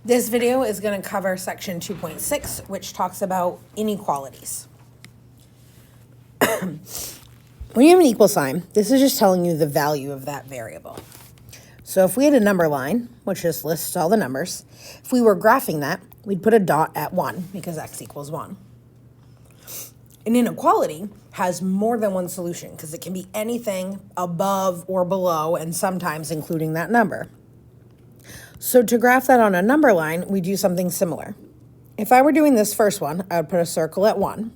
This video is going to cover section 2.6, which talks about inequalities. When you have an equal sign, this is just telling you the value of that variable. So if we had a number line, which just lists all the numbers, if we were graphing that, we'd put a dot at 1 because x equals 1. An inequality has more than one solution because it can be anything above or below and sometimes including that number. So to graph that on a number line, we do something similar. If I were doing this first one, I would put a circle at 1.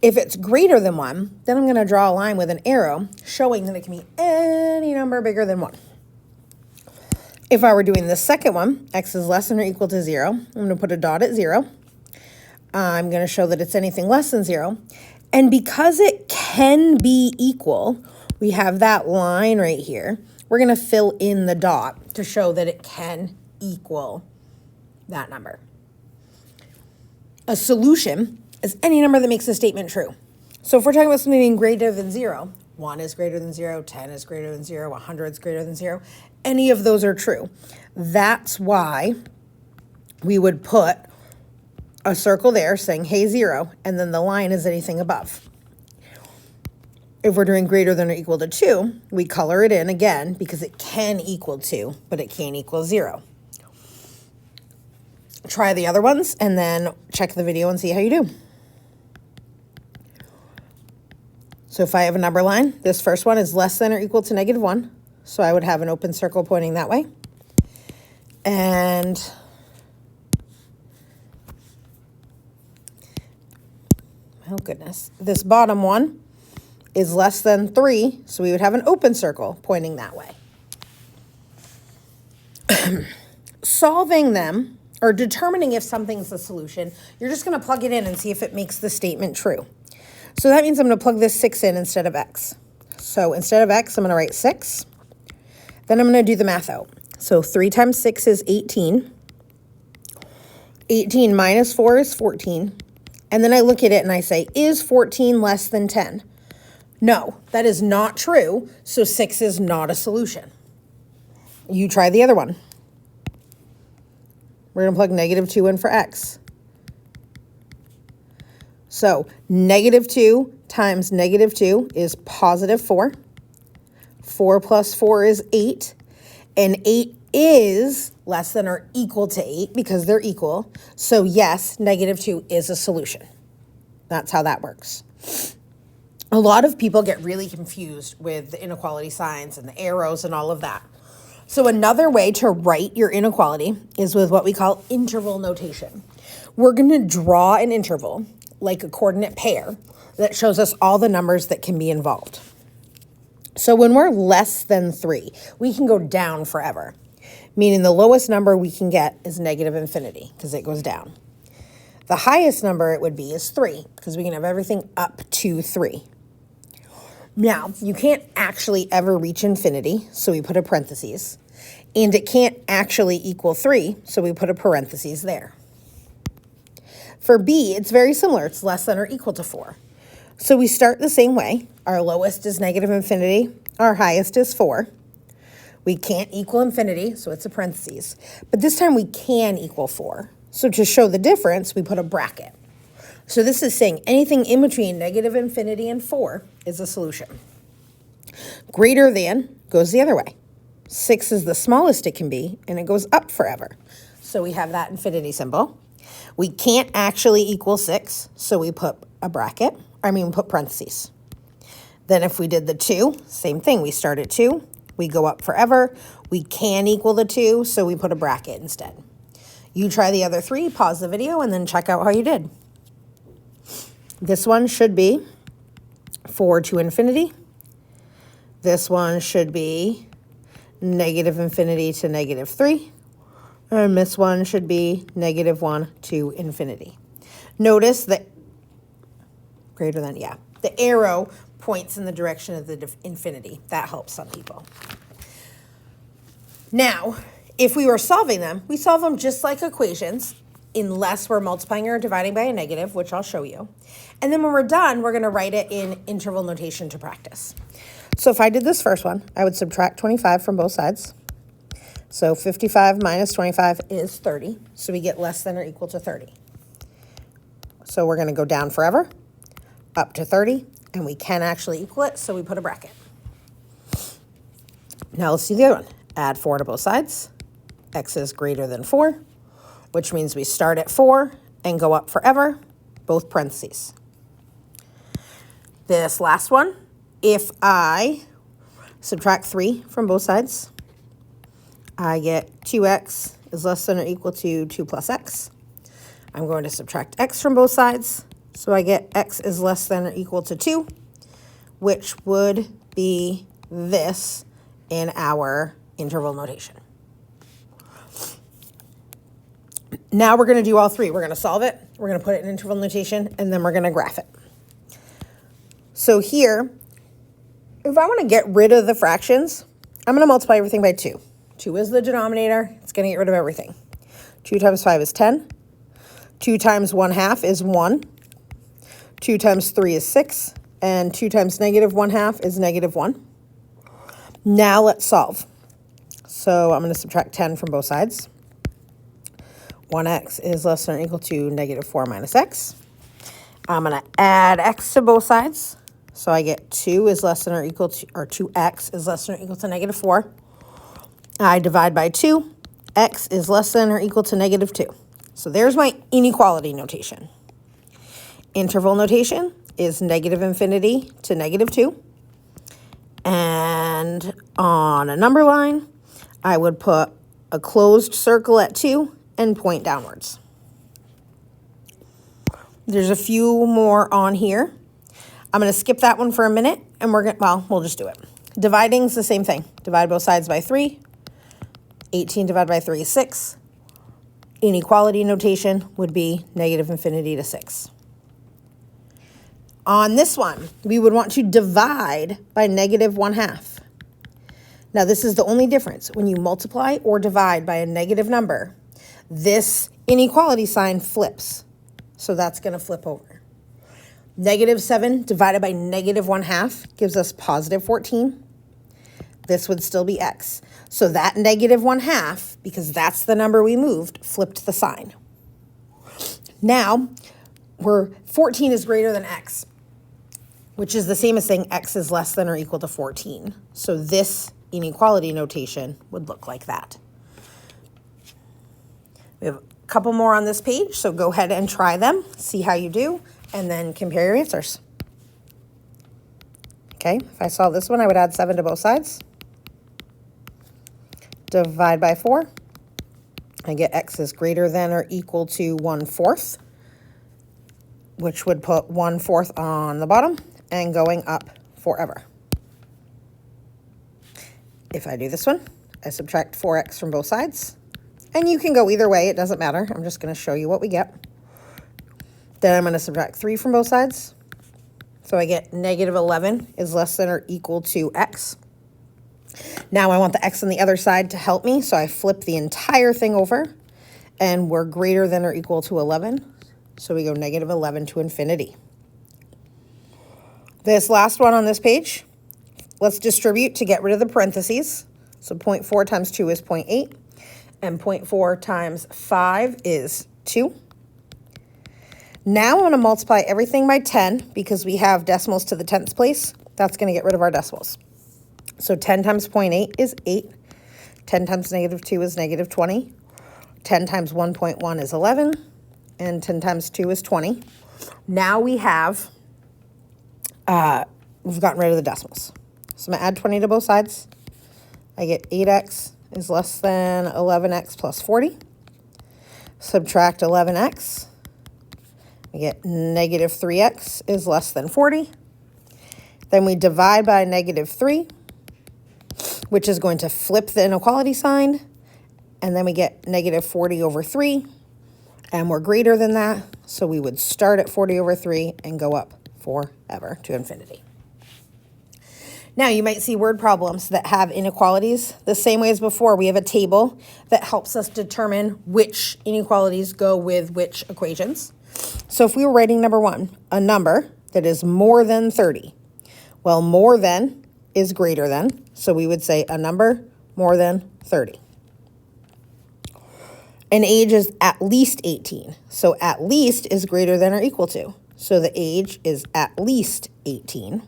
If it's greater than 1, then I'm going to draw a line with an arrow showing that it can be any number bigger than 1. If I were doing the second one, x is less than or equal to 0, I'm going to put a dot at 0. I'm going to show that it's anything less than 0. And because it can be equal, we have that line right here. We're going to fill in the dot to show that it can equal that number. A solution is any number that makes the statement true. So if we're talking about something being greater than 0, 1 is greater than 0, 10 is greater than 0, 100 is greater than 0, any of those are true. That's why we would put a circle there saying, hey, 0, and then the line is anything above. If we're doing greater than or equal to 2, we color it in again because it can equal 2, but it can't equal 0. Try the other ones and then check the video and see how you do. So if I have a number line, this first one is less than or equal to -1. So I would have an open circle pointing that way. And oh goodness, this bottom one is less than 3, so we would have an open circle pointing that way. Solving them, or determining if something's the solution, you're just going to plug it in and see if it makes the statement true. So that means I'm going to plug this 6 in instead of x. So instead of x, I'm going to write 6. Then I'm going to do the math out. So 3 times 6 is 18. 18 minus 4 is 14. And then I look at it and I say, is 14 less than 10? No, that is not true, so 6 is not a solution. You try the other one. We're going to plug -2 in for x. So -2 times -2 is positive 4. 4 plus 4 is 8. And 8 is less than or equal to 8 because they're equal. So yes, -2 is a solution. That's how that works. A lot of people get really confused with the inequality signs and the arrows and all of that. So another way to write your inequality is with what we call interval notation. We're going to draw an interval, like a coordinate pair, that shows us all the numbers that can be involved. So when we're less than 3, we can go down forever, meaning the lowest number we can get is -infinity because it goes down. The highest number it would be is 3 because we can have everything up to 3. Now, you can't actually ever reach infinity, so we put a parentheses. And it can't actually equal 3, so we put a parentheses there. For b, it's very similar. It's less than or equal to 4. So we start the same way. Our lowest is -infinity. Our highest is 4. We can't equal infinity, so it's a parentheses. But this time we can equal 4. So to show the difference, we put a bracket. So this is saying anything in between -infinity and 4 is a solution. Greater than goes the other way. 6 is the smallest it can be, and it goes up forever. So we have that infinity symbol. We can't actually equal 6, so we put a bracket. Put parentheses. Then if we did the 2, same thing. We start at 2. We go up forever. We can equal the 2, so we put a bracket instead. You try the other 3, pause the video, and then check out how you did. This one should be 4 to infinity. This one should be -infinity to -3. And this one should be -1 to infinity. Notice that greater than, the arrow points in the direction of the infinity. That helps some people. Now, if we were solving them, we solve them just like equations, unless we're multiplying or dividing by a negative, which I'll show you. And then when we're done, we're going to write it in interval notation to practice. So if I did this first one, I would subtract 25 from both sides. So 55 minus 25 is 30. So we get less than or equal to 30. So we're going to go down forever, up to 30, and we can actually equal it, so we put a bracket. Now let's do the other one. Add 4 to both sides. X is greater than 4, which means we start at 4 and go up forever, both parentheses. This last one, if I subtract 3 from both sides, I get 2x is less than or equal to 2 plus x. I'm going to subtract x from both sides, so I get x is less than or equal to 2, which would be this in our interval notation. Now we're going to do all three. We're going to solve it, we're going to put it in interval notation, and then we're going to graph it. So here, if I want to get rid of the fractions, I'm going to multiply everything by 2. 2 is the denominator. It's going to get rid of everything. 2 times 5 is 10. 2 times 1/2 is 1. 2 times 3 is 6. And 2 times negative 1/2 is negative 1. Now let's solve. So I'm going to subtract 10 from both sides. 1x is less than or equal to negative 4 minus x. I'm going to add x to both sides. So I get 2 is less than or equal to, or 2x is less than or equal to negative 4. I divide by 2. X is less than or equal to negative 2. So there's my inequality notation. Interval notation is negative infinity to negative 2. And on a number line, I would put a closed circle at 2 and point downwards. There's a few more on here. I'm going to skip that one for a minute, and we'll just do it. Dividing is the same thing. Divide both sides by 3. 18 divided by 3 is 6. Inequality notation would be negative infinity to 6. On this one, we would want to divide by negative 1/2. Now, this is the only difference. When you multiply or divide by a negative number, this inequality sign flips. So that's going to flip over. Negative 7 divided by negative 1/2 gives us positive 14. This would still be x. So that negative 1/2, because that's the number we moved, flipped the sign. Now, 14 is greater than x, which is the same as saying x is less than or equal to 14. So this inequality notation would look like that. We have a couple more on this page, so go ahead and try them, see how you do, and then compare your answers. Okay, if I solve this one, I would add 7 to both sides. Divide by 4. I get x is greater than or equal to 1/4, which would put 1/4 on the bottom and going up forever. If I do this one, I subtract 4x from both sides. And you can go either way, it doesn't matter. I'm just going to show you what we get. Then I'm going to subtract 3 from both sides. So I get negative 11 is less than or equal to x. Now I want the x on the other side to help me, so I flip the entire thing over, and we're greater than or equal to 11. So we go negative 11 to infinity. This last one on this page, let's distribute to get rid of the parentheses. So 0.4 times 2 is 0.8, and 0.4 times 5 is 2. Now I'm going to multiply everything by 10 because we have decimals to the 10th place. That's going to get rid of our decimals. So 10 times 0.8 is 8. 10 times negative 2 is negative 20. 10 times 1.1 is 11. And 10 times 2 is 20. Now we have, we've gotten rid of the decimals. So I'm going to add 20 to both sides. I get 8x is less than 11x plus 40. Subtract 11x. I get negative 3x is less than 40. Then we divide by negative 3, which is going to flip the inequality sign. And then we get negative 40 over 3. And we're greater than that. So we would start at 40 over 3 and go up forever to infinity. Now you might see word problems that have inequalities. The same way as before, we have a table that helps us determine which inequalities go with which equations. So if we were writing number 1, a number that is more than 30. Well, more than is greater than, so we would say a number more than 30. And age is at least 18. So at least is greater than or equal to. So the age is at least 18.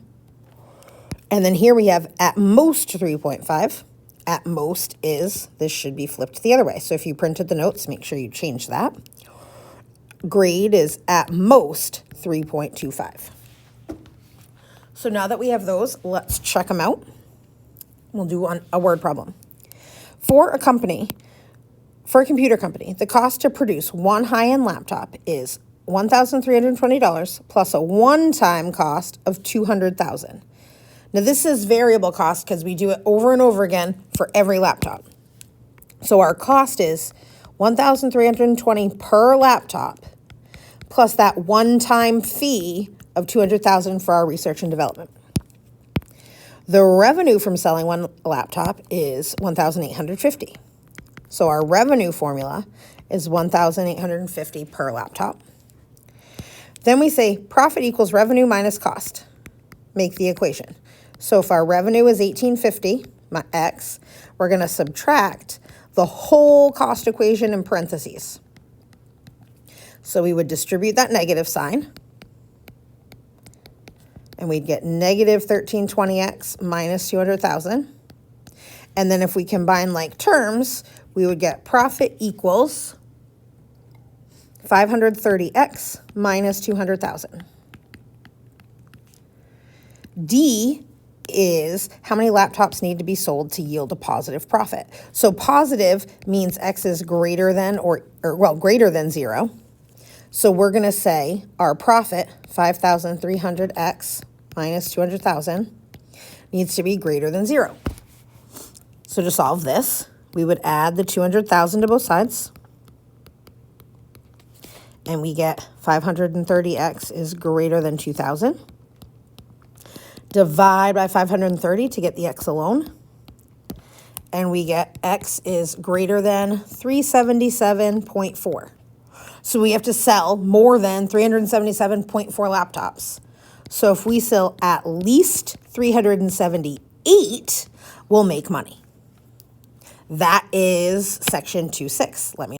And then here we have at most 3.5. At most is, this should be flipped the other way. So if you printed the notes, make sure you change that. Grade is at most 3.25. So now that we have those, let's check them out. We'll do a word problem. For a computer company, the cost to produce one high-end laptop is $1,320 plus a one-time cost of $200,000. Now this is variable cost because we do it over and over again for every laptop. So our cost is $1,320 per laptop plus that one-time fee of $200,000 for our research and development. The revenue from selling one laptop is $1,850. So our revenue formula is $1,850 per laptop. Then we say profit equals revenue minus cost. Make the equation. So if our revenue is $1,850, my X, we're going to subtract the whole cost equation in parentheses. So we would distribute that negative sign. And we'd get negative 1320x minus 200,000. And then if we combine like terms, we would get profit equals 530x minus 200,000. D is how many laptops need to be sold to yield a positive profit. So positive means X is greater than greater than 0. So we're going to say our profit, 5,300x minus 200,000, needs to be greater than 0. So to solve this, we would add the 200,000 to both sides. And we get 530x is greater than 2,000. Divide by 530 to get the x alone. And we get x is greater than 377.4. So we have to sell more than 377.4 laptops. So if we sell at least 378, we'll make money. That is section 2.6. Let me